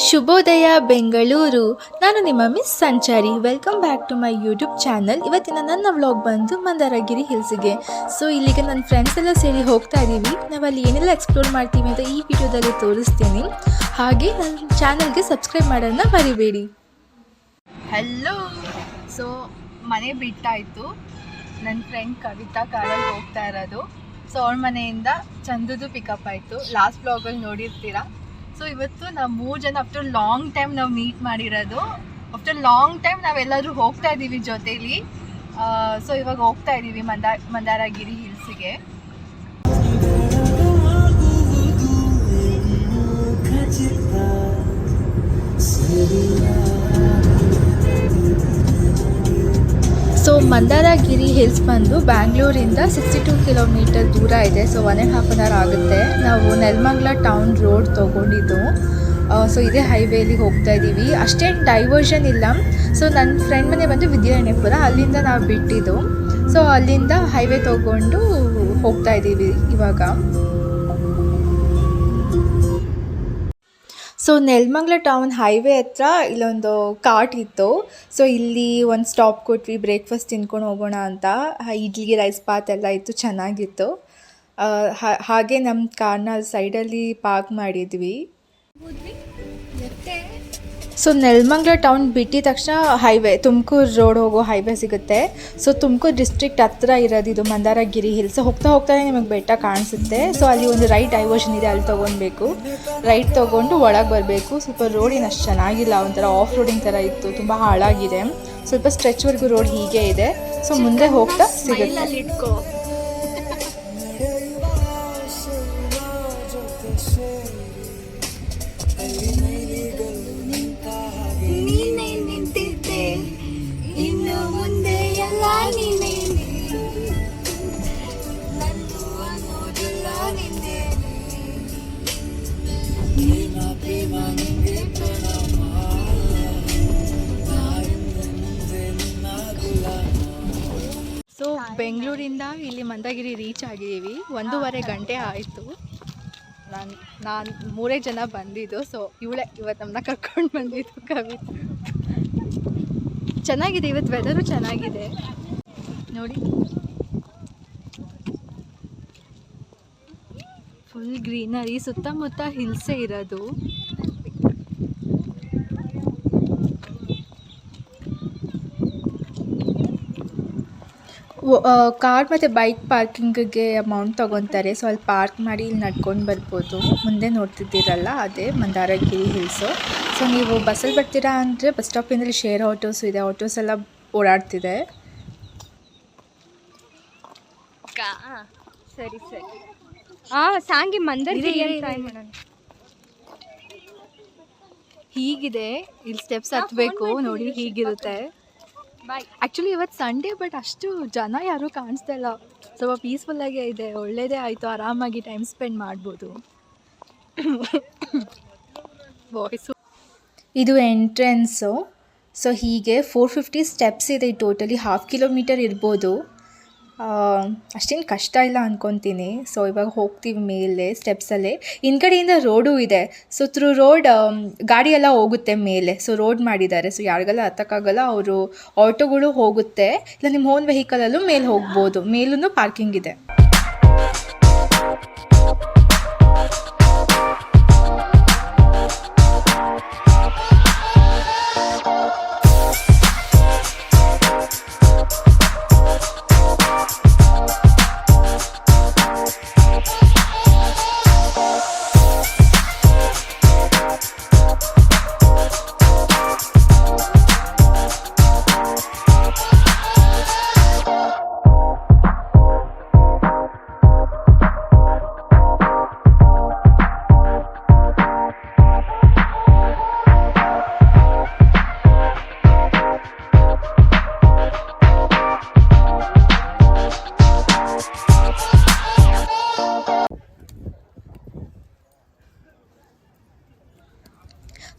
ಶುಭೋದಯ ಬೆಂಗಳೂರು. ನಾನು ನಿಮ್ಮ miss Sanchari. Welcome back to my YouTube channel. ಇವತ್ತಿನ ನನ್ನ ವ್ಲಾಗ್ ಬಂದು ಮಂದಾರಗಿರಿ ಹಿಲ್ಸ್ಗೆ. ಸೊ ಇಲ್ಲಿಗೆ ನನ್ನ ಫ್ರೆಂಡ್ಸ್ ಎಲ್ಲ ಸೇರಿ ಹೋಗ್ತಾ ಇದ್ದೀವಿ. ನಾವು ಅಲ್ಲಿ ಏನೆಲ್ಲ ಎಕ್ಸ್ಪ್ಲೋರ್ ಮಾಡ್ತೀವಿ ಅಂತ ಈ ವಿಡಿಯೋದಲ್ಲಿ ತೋರಿಸ್ತೀನಿ. ಹಾಗೆ ನನ್ನ ಚಾನಲ್ಗೆ ಸಬ್ಸ್ಕ್ರೈಬ್ ಮಾಡೋದನ್ನ ಮರಿಬೇಡಿ. ಹಲೋ. ಸೊ ಮನೆ ಬಿಟ್ಟಾಯಿತು. ನನ್ನ ಫ್ರೆಂಡ್ ಕವಿತಾ ಕಾರಲ್ಲಿ ಹೋಗ್ತಾ ಇರೋದು. ಸೊ ಅವಳ ಮನೆಯಿಂದ ಚಂದುದು ಪಿಕಪ್ ಆಯಿತು. ಲಾಸ್ಟ್ ವ್ಲಾಗಲ್ಲಿ ನೋಡಿರ್ತೀರಾ. ಸೊ ಇವತ್ತು ನಾವು 3 ಜನ ಆಫ್ಟರ್ ಲಾಂಗ್ ಟೈಮ್ ನಾವು ಮೀಟ್ ಮಾಡಿರೋದು. ಆಫ್ಟರ್ ಲಾಂಗ್ ಟೈಮ್ ನಾವೆಲ್ಲರೂ ಹೋಗ್ತಾ ಇದ್ದೀವಿ ಜೊತೇಲಿ. ಸೊ ಇವಾಗ ಹೋಗ್ತಾ ಇದ್ದೀವಿ ಮಂದಾರಗಿರಿ ಹಿಲ್ಸ್ಗೆ. ಸೊ ಮಂದಾರಗಿರಿ ಹಿಲ್ಸ್ ಬಂದು ಬ್ಯಾಂಗ್ಳೂರಿಂದ 62 ಕಿಲೋಮೀಟರ್ ದೂರ ಇದೆ. ಸೊ 1.5 hour ಆಗುತ್ತೆ. ನಾವು ನೆಲಮಂಗಲ ಟೌನ್ ರೋಡ್ ತೊಗೊಂಡಿದ್ದು. ಸೊ ಇದೇ ಹೈವೇಲಿ ಹೋಗ್ತಾ ಇದ್ದೀವಿ. ಅಷ್ಟೇನು ಡೈವರ್ಷನ್ ಇಲ್ಲ. ಸೊ ನನ್ನ ಫ್ರೆಂಡ್ ಮನೆ ಬಂದು ವಿದ್ಯಾರಣ್ಯಪುರ, ಅಲ್ಲಿಂದ ನಾವು ಬಿಟ್ಟಿದ್ದು. ಸೊ ಅಲ್ಲಿಂದ ಹೈವೇ ತೊಗೊಂಡು ಹೋಗ್ತಾ ಇದ್ದೀವಿ ಇವಾಗ. ಸೊ ನೆಲಮಂಗಲ ಟೌನ್ ಹೈವೇ ಹತ್ರ ಇಲ್ಲೊಂದು ಕಾರ್ಟ್ ಇತ್ತು. ಸೊ ಇಲ್ಲಿ ಒಂದು ಸ್ಟಾಪ್ ಕೊಟ್ವಿ ಬ್ರೇಕ್ಫಾಸ್ಟ್ ತಿನ್ಕೊಂಡು ಹೋಗೋಣ ಅಂತ. ಇಡ್ಲಿ ರೈಸ್ ಬಾತ್ ಎಲ್ಲ ಇತ್ತು, ಚೆನ್ನಾಗಿತ್ತು. ಹಾಗೆ ನಮ್ಮ ಕಾರ್ನ ಸೈಡಲ್ಲಿ ಪಾರ್ಕ್ ಮಾಡಿದ್ವಿ. ಸೊ ನೆಲಮಂಗಲ ಟೌನ್ ಬಿಟ್ಟಿದ ತಕ್ಷಣ ಹೈವೇ ತುಮಕೂರು ರೋಡ್ ಹೋಗೋ ಹೈವೇ ಸಿಗುತ್ತೆ. ಸೊ ತುಮಕೂರು ಡಿಸ್ಟ್ರಿಕ್ಟ್ ಹತ್ರ ಇರೋದು ಇದು ಮಂದಾರಗಿರಿ ಹಿಲ್ಸ್. ಹೋಗ್ತಾ ಹೋಗ್ತಾನೆ ನಿಮಗೆ ಬೆಟ್ಟ ಕಾಣಿಸುತ್ತೆ. ಸೊ ಅಲ್ಲಿ ಒಂದು ರೈಟ್ ಡೈವರ್ಷನ್ ಇದೆ, ಅಲ್ಲಿ ತೊಗೊಳ್ಬೇಕು. ರೈಟ್ ತೊಗೊಂಡು ಒಳಗೆ ಬರಬೇಕು. ಸ್ವಲ್ಪ ರೋಡಿನ ಅಷ್ಟು ಚೆನ್ನಾಗಿಲ್ಲ, ಒಂಥರ ಆಫ್ ರೋಡಿಂಗ್ ಥರ ಇತ್ತು, ತುಂಬ ಹಾಳಾಗಿದೆ. ಸ್ವಲ್ಪ ಸ್ಟ್ರೆಚ್ವರೆಗೂ ರೋಡ್ ಹೀಗೆ ಇದೆ. ಸೊ ಮುಂದೆ ಹೋಗ್ತಾ ಸಿಗುತ್ತೆ. ಸೊ ಬೆಂಗಳೂರಿಂದ ಇಲ್ಲಿ ಮಂದಾಗಿರಿ ರೀಚ್ ಆಗಿದ್ದೀವಿ. 1.5 ಗಂಟೆ ಆಯಿತು. ನಾನು 3 ಜನ ಬಂದಿದ್ದು. ಸೊ ಇವಳೇ ಇವತ್ತು ನಮ್ಮನ್ನ ಕರ್ಕೊಂಡು ಬಂದಿದ್ದು, ಕವಿತಾ. ಚೆನ್ನಾಗಿದೆ ಇವತ್ತು, ವೆದರು ಚೆನ್ನಾಗಿದೆ ನೋಡಿ. ಫುಲ್ ಗ್ರೀನರಿ, ಸುತ್ತಮುತ್ತ ಹಿಲ್ಸೇ ಇರೋದು. ಕಾರ್ ಮತ್ತು ಬೈಕ್ ಪಾರ್ಕಿಂಗಿಗೆ ಅಮೌಂಟ್ ತೊಗೊತಾರೆ. ಸೊ ಅಲ್ಲಿ ಪಾರ್ಕ್ ಮಾಡಿ ಇಲ್ಲಿ ನಡ್ಕೊಂಡು ಬರ್ಬೋದು. ಮುಂದೆ ನೋಡ್ತಿದ್ದೀರಲ್ಲ ಅದೇ ಮಂದಾರಗಿರಿ ಹಿಲ್ಸು. ಸೊ ನೀವು ಬಸ್ಸಲ್ಲಿ ಬರ್ತೀರಾ ಅಂದರೆ ಬಸ್ ಸ್ಟಾಪಿಂದಲ್ಲಿ ಶೇರ್ ಆಟೋಸ್ ಇದೆ, ಆಟೋಸ್ ಎಲ್ಲ ಓಡಾಡ್ತಿದೆ. ಸರಿ ಸರಿ. ಸಾಂಗಿ ಮಂದಾರಗಿರಿ ಹೀಗಿದೆ. ಇಲ್ಲಿ ಸ್ಟೆಪ್ಸ್ ಹತ್ತಬೇಕು ನೋಡಿ, ಹೀಗಿರುತ್ತೆ. ಆ್ಯಕ್ಚುಲಿ ಇವತ್ತು ಸಂಡೇ, ಬಟ್ ಅಷ್ಟು ಜನ ಯಾರೂ ಕಾಣಿಸ್ತಾ ಇಲ್ಲ. ಸ್ವಲ್ಪ ಪೀಸ್ಫುಲ್ಲಾಗೇ ಇದೆ, ಒಳ್ಳೆಯದೇ ಆಯಿತು. ಆರಾಮಾಗಿ ಟೈಮ್ ಸ್ಪೆಂಡ್ ಮಾಡ್ಬೋದು. ವಾಯ್ಸು ಇದು ಎಂಟ್ರೆನ್ಸು. ಸೊ ಹೀಗೆ 450 ಸ್ಟೆಪ್ಸ್ ಇದೆ ಟೋಟಲಿ. 1/2 ಕಿಲೋಮೀಟರ್ ಇರ್ಬೋದು. ಅಷ್ಟೇನು ಕಷ್ಟ ಇಲ್ಲ ಅಂದ್ಕೊತೀನಿ. ಸೊ ಇವಾಗ ಹೋಗ್ತೀವಿ ಮೇಲೆ ಸ್ಟೆಪ್ಸಲ್ಲೇ. ಹಿಂದ್ಗಡೆಯಿಂದ ರೋಡು ಇದೆ. ಸೊ ಥ್ರೂ ರೋಡ್ ಗಾಡಿ ಎಲ್ಲ ಹೋಗುತ್ತೆ ಮೇಲೆ. ಸೊ ರೋಡ್ ಮಾಡಿದ್ದಾರೆ. ಸೊ ಯಾರಿಗೆಲ್ಲ ಹತ್ತಕ್ಕಾಗಲ್ಲ ಅವರು ಆಟೋಗಳು ಹೋಗುತ್ತೆ, ಇಲ್ಲ ನಿಮ್ಮ ಓನ್ ವೆಹಿಕಲಲ್ಲೂ ಮೇಲೆ ಹೋಗ್ಬೋದು. ಮೇಲೂ ಪಾರ್ಕಿಂಗ್ ಇದೆ.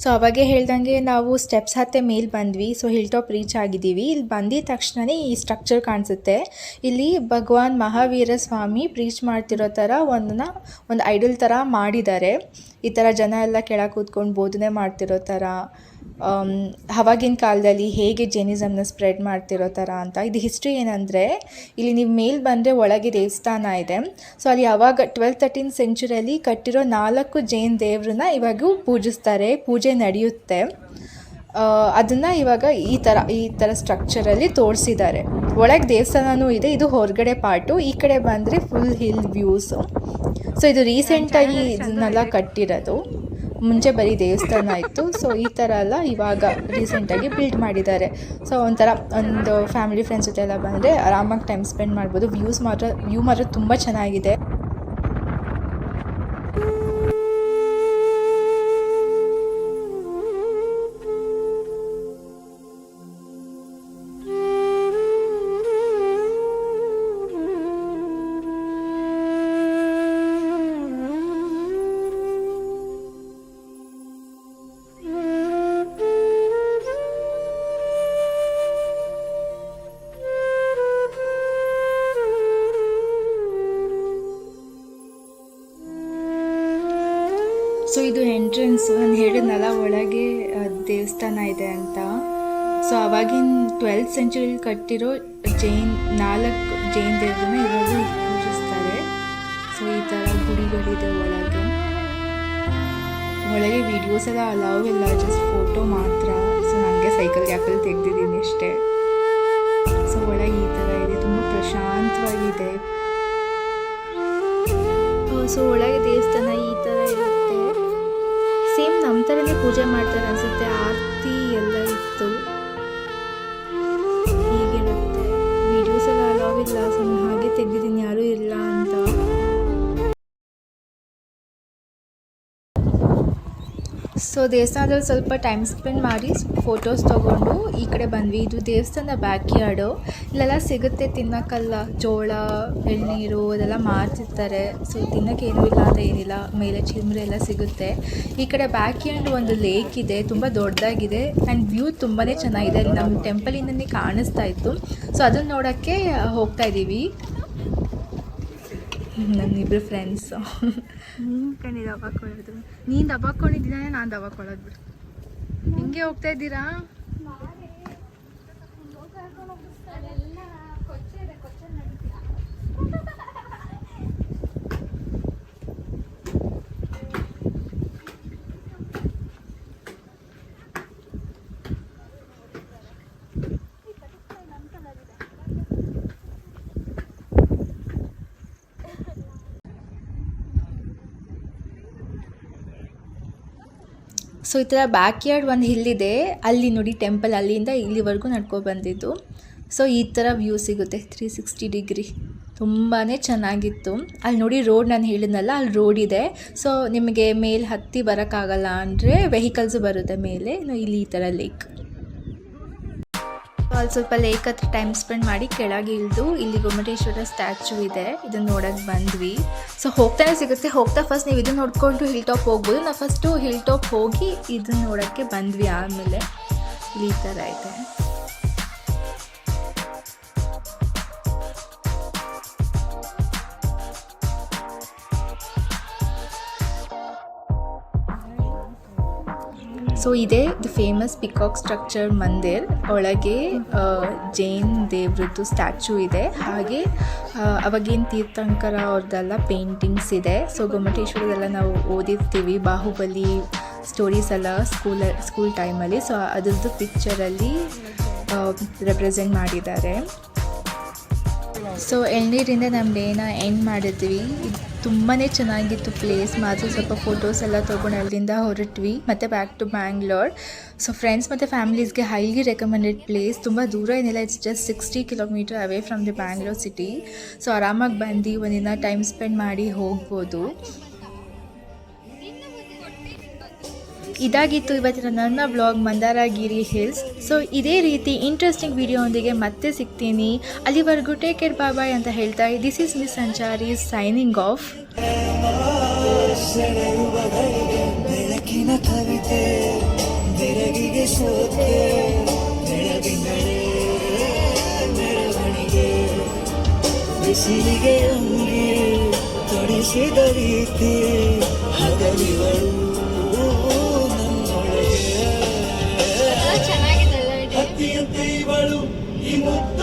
ಸೊ ಅವಾಗೇ ಹೇಳ್ದಂಗೆ ನಾವು ಸ್ಟೆಪ್ಸ್ ಹತ್ತೆ ಮೇಲೆ ಬಂದ್ವಿ. ಸೊ ಹಿಲ್ ಟಾಪ್ ರೀಚ್ ಆಗಿದ್ದೀವಿ. ಇಲ್ಲಿ ಬಂದಿದ ತಕ್ಷಣವೇ ಈ ಸ್ಟ್ರಕ್ಚರ್ ಕಾಣಿಸುತ್ತೆ. ಇಲ್ಲಿ ಭಗವಾನ್ ಮಹಾವೀರ ಸ್ವಾಮಿ ಪ್ರೀಚ್ ಮಾಡ್ತಿರೋ ಥರ ಒಂದು ಐಡಲ್ ಥರ ಮಾಡಿದ್ದಾರೆ. ಈ ಥರ ಜನ ಎಲ್ಲ ಕೆಳಗೆ ಕೂತ್ಕೊಂಡು ಬೋಧನೆ ಮಾಡ್ತಿರೋ ಥರ, ಆವಾಗಿನ ಕಾಲದಲ್ಲಿ ಹೇಗೆ ಜೈನಿಸಮ್ನ ಸ್ಪ್ರೆಡ್ ಮಾಡ್ತಿರೋ ಥರ ಅಂತ. ಇದು ಹಿಸ್ಟ್ರಿ ಏನಂದರೆ, ಇಲ್ಲಿ ನೀವು ಮೇಲೆ ಬಂದರೆ ಒಳಗೆ ದೇವಸ್ಥಾನ ಇದೆ. ಸೊ ಅಲ್ಲಿ ಆವಾಗ 12th-13th ಸೆಂಚುರಿಯಲ್ಲಿ ಕಟ್ಟಿರೋ 4 ಜೈನ್ ದೇವ್ರನ್ನ ಇವಾಗೂ ಪೂಜಿಸ್ತಾರೆ, ಪೂಜೆ ನಡೆಯುತ್ತೆ. ಅದನ್ನು ಇವಾಗ ಈ ಥರ ಸ್ಟ್ರಕ್ಚರಲ್ಲಿ ತೋರಿಸಿದ್ದಾರೆ. ಒಳಗೆ ದೇವಸ್ಥಾನವೂ ಇದೆ. ಇದು ಹೊರಗಡೆ ಪಾರ್ಟು. ಈ ಕಡೆ ಬಂದರೆ ಫುಲ್ ಹಿಲ್ ವ್ಯೂಸು. ಸೊ ಇದು ರೀಸೆಂಟಾಗಿ ಇದನ್ನೆಲ್ಲ ಕಟ್ಟಿರೋದು. ಮುಂಚೆ ಬರೀ ದೇವಸ್ಥಾನ ಇತ್ತು. ಸೊ ಈ ಥರ ಎಲ್ಲ ಇವಾಗ ರೀಸೆಂಟಾಗಿ ಬಿಲ್ಡ್ ಮಾಡಿದ್ದಾರೆ. ಸೊ ಒಂದು ಫ್ಯಾಮಿಲಿ ಫ್ರೆಂಡ್ಸ್ ಜೊತೆ ಎಲ್ಲ ಬಂದರೆ ಆರಾಮಾಗಿ ಟೈಮ್ ಸ್ಪೆಂಡ್ ಮಾಡ್ಬೋದು. ವ್ಯೂ ಮಾತ್ರ ತುಂಬ ಚೆನ್ನಾಗಿದೆ. ಸೊ ಇದು ಎಂಟ್ರೆನ್ಸು. ನಾನು ಹೇಳಿದ್ನಲ್ಲ ಒಳಗೆ ದೇವಸ್ಥಾನ ಇದೆ ಅಂತ. ಸೊ ಆವಾಗಿನ 12th ಸೆಂಚುರಿಲಿ ಕಟ್ಟಿರೋ 4 ಜೈನ್ ದೇವ್ರನ್ನ ಇವಾಗ ಪೂಜಿಸ್ತಾರೆ. ಸೊ ಈ ಥರ ಗುಡಿಗಳಿದೆ ಒಳಗೆ ವೀಡಿಯೋಸ್ ಎಲ್ಲ ಅಲೌವ್ ಇಲ್ಲ, ಜಸ್ಟ್ ಫೋಟೋ ಮಾತ್ರ. ಸೊ ನನಗೆ ಸೈಕಲ್ ಗ್ಯಾಪಲ್ಲಿ ತೆಗೆದಿದ್ದೀನಿ ಅಷ್ಟೇ. ಸೊ ಒಳಗೆ ಈ ಥರ ಇದೆ, ತುಂಬ ಪ್ರಶಾಂತವಾಗಿದೆ. ಸೊ ಒಳಗೆ ದೇವಸ್ಥಾನ ಈ ಥರ ಇರುತ್ತೆ. ಸೇಮ್ ನಮ್ಮ ಥರನೇ ಪೂಜೆ ಮಾಡ್ತಾರೆ ಅನಿಸುತ್ತೆ. ಆರತಿ ಎಲ್ಲ ಇತ್ತು. ಹೀಗಿರುತ್ತೆ. ವೀಡಿಯೋಸ್ ಎಲ್ಲ ಅಲೌವ್ ಇಲ್ಲ. ಸೊ ನಾನು ಹಾಗೆ ತೆಗೆದಿದ್ದೀನಿ, ಯಾರೂ ಇಲ್ಲ ಅಂತ. ಸೊ ದೇವಸ್ಥಾನದಲ್ಲಿ ಸ್ವಲ್ಪ ಟೈಮ್ ಸ್ಪೆಂಡ್ ಮಾಡಿ ಫೋಟೋಸ್ ತೊಗೊಂಡು ಈ ಕಡೆ ಬಂದ್ವಿ. ಇದು ದೇವಸ್ಥಾನದ ಬ್ಯಾಕ್ ಯಾರ್ಡು. ಇಲ್ಲೆಲ್ಲ ಸಿಗುತ್ತೆ ತಿನ್ನೋಕ್ಕಲ್ಲ, ಜೋಳ, ಎಳ್ನೀರು ಅದೆಲ್ಲ ಮಾರ್ತಿರ್ತಾರೆ. ಸೊ ತಿನ್ನೋಕ್ಕೆ ಏನೂ ಇಲ್ಲ ಅಂತ ಏನಿಲ್ಲ, ಮೇಲೆ ಚಿಮ್ರೆ ಎಲ್ಲ ಸಿಗುತ್ತೆ. ಈ ಕಡೆ ಬ್ಯಾಕ್ ಯಾರ್ಡ್ ಒಂದು ಲೇಕ್ ಇದೆ, ತುಂಬ ದೊಡ್ಡದಾಗಿದೆ. ಆ್ಯಂಡ್ ವ್ಯೂ ತುಂಬಾ ಚೆನ್ನಾಗಿದೆ. ಅಲ್ಲಿ ನಮ್ಮ ಟೆಂಪಲಿಂದನೇ ಕಾಣಿಸ್ತಾ ಇತ್ತು. ಸೊ ಅದನ್ನು ನೋಡೋಕ್ಕೆ ಹೋಗ್ತಾ ಇದ್ದೀವಿ. ನನ್ನಿಬ್ಬರು ಫ್ರೆಂಡ್ಸು. ನೀನು ದಬ್ಬಾಕೊಳ್ಳೋದು, ನೀನು ದಬ್ಬಾಕೊಂಡಿದ್ದೀನ, ನಾನು ದಬ್ಬಾಕೊಳ್ಳೋದು ಬಿಡು. ಹಿಂಗೆ ಹೋಗ್ತಾ ಇದ್ದೀರಾ? ಸೊ ಈ ಥರ ಬ್ಯಾಕ್ ಯಾರ್ಡ್ ಒಂದು ಹಿಲ್ಲಿದೆ, ಅಲ್ಲಿ ನೋಡಿ ಟೆಂಪಲ್, ಅಲ್ಲಿಂದ ಇಲ್ಲಿವರೆಗೂ ನಡ್ಕೊ ಬಂದಿದ್ದು. ಸೊ ಈ ಥರ ವ್ಯೂ ಸಿಗುತ್ತೆ 360 ಡಿಗ್ರಿ. ತುಂಬಾ ಚೆನ್ನಾಗಿತ್ತು. ಅಲ್ಲಿ ನೋಡಿ ರೋಡ್, ನಾನು ಹೇಳಿದ್ನಲ್ಲ ಅಲ್ಲಿ ರೋಡ್ ಇದೆ. ಸೊ ನಿಮಗೆ ಮೇಲೆ ಹತ್ತಿ ಬರೋಕ್ಕಾಗಲ್ಲ ಅಂದರೆ ವೆಹಿಕಲ್ಸು ಬರುತ್ತೆ ಮೇಲೆ. ಇಲ್ಲಿ ಈ ಥರ ಲೇಕ್. ಅಲ್ಲಿ ಸ್ವಲ್ಪ ಲೇಕ್ ಹತ್ರ ಟೈಮ್ ಸ್ಪೆಂಡ್ ಮಾಡಿ ಕೆಳಗೆ ಇಳಿದು ಇಲ್ಲಿ ಗೊಮ್ಮಟೇಶ್ವರ ಸ್ಟ್ಯಾಚು ಇದೆ, ಇದನ್ನು ನೋಡೋಕ್ಕೆ ಬಂದ್ವಿ. ಸೊ ಹೋಗ್ತಾನೆ ಸಿಗುತ್ತೆ. ಹೋಗ್ತಾ ಫಸ್ಟ್ ನೀವು ಇದನ್ನು ನೋಡಿಕೊಂಡು ಹಿಲ್ ಟಾಪ್ ಹೋಗ್ಬೋದು. ನಾವು ಫಸ್ಟು ಹಿಲ್ ಟಾಪ್ ಹೋಗಿ ಇದನ್ನು ನೋಡೋಕ್ಕೆ ಬಂದ್ವಿ. ಆಮೇಲೆ ಇಲ್ಲಿ ಈ ಥರ ಇದೆ. ಸೊ ಇದೇ ದ ಫೇಮಸ್ ಪಿಕಾಕ್ ಸ್ಟ್ರಕ್ಚರ್ ಮಂದಿರ್. ಒಳಗೆ ಜೈನ್ ದೇವ್ರದ್ದು ಸ್ಟ್ಯಾಚು ಇದೆ. ಹಾಗೆ ಅವಾಗಿನ ತೀರ್ಥಂಕರ ಅವ್ರದ್ದೆಲ್ಲ ಪೇಂಟಿಂಗ್ಸ್ ಇದೆ. ಸೊ ಗೊಮ್ಮಟೇಶ್ವರದೆಲ್ಲ ನಾವು ಓದಿರ್ತೀವಿ, ಬಾಹುಬಲಿ ಸ್ಟೋರೀಸ್ ಎಲ್ಲ ಸ್ಕೂಲ್ ಟೈಮಲ್ಲಿ. ಸೊ ಅದ್ರದ್ದು ಪಿಕ್ಚರಲ್ಲಿ ರೆಪ್ರೆಸೆಂಟ್ ಮಾಡಿದ್ದಾರೆ. ಸೊ ಎಳ್ನೀರಿಂದ ನಮ್ಮ ಡೇನ ಎಂಡ್ ಮಾಡಿದ್ವಿ. ಇದು ತುಂಬಾ ಚೆನ್ನಾಗಿತ್ತು ಪ್ಲೇಸ್ ಮಾತ್ರ. ಸ್ವಲ್ಪ ಫೋಟೋಸ್ ಎಲ್ಲ ತೊಗೊಂಡು ಅಲ್ಲಿಂದ ಹೊರಟ್ವಿ ಮತ್ತು back to Bangalore. So friends ಮತ್ತು ಫ್ಯಾಮಿಲೀಸ್ಗೆ ಹೈಲಿ ರೆಕಮೆಂಡೆಡ್ ಪ್ಲೇಸ್. ತುಂಬ ದೂರ ಏನಿಲ್ಲ, it's just 60 kilometre away from the Bangalore city. So ಆರಾಮಾಗಿ ಬಂದು ಒಂದಿನ ಟೈಮ್ ಸ್ಪೆಂಡ್ ಮಾಡಿ ಹೋಗ್ಬೋದು. ಇದಾಗಿತ್ತು ಇವತ್ತಿನ ನನ್ನ ವ್ಲಾಗ್ ಮಂದಾರಗಿರಿ ಹಿಲ್ಸ್. ಸೊ ಇದೇ ರೀತಿ ಇಂಟ್ರೆಸ್ಟಿಂಗ್ ವಿಡಿಯೋದೊಂದಿಗೆ ಮತ್ತೆ ಸಿಗ್ತೀನಿ. ಅಲ್ಲಿವರೆಗೂ ಟೇಕ್ ಕೇರ್, ಬಾಯ್ ಬಾಯ್ ಅಂತ ಹೇಳ್ತಾ ದಿಸ್ ಈಸ್ ಮಿಸ್ ಸಂಚಾರಿ ಸೈನಿಂಗ್ ಆಫ್. ಸೋತೆ ಬೆಳದಿಂಗಳೇ ಮೆರವಣಿಗೆ ಬಿಸಿಲಿಗೆ ಅಂಗಿ ತೊಡಿಸಿದ ರೀತಿ ಹಗಲಿಗಳು ನನ್ನೊಳಗೆ ಚೆನ್ನಾಗಿದೆ ಹತ್ತಿಯಂತೆ ಇವಳು ಈ ಮುದ್ದ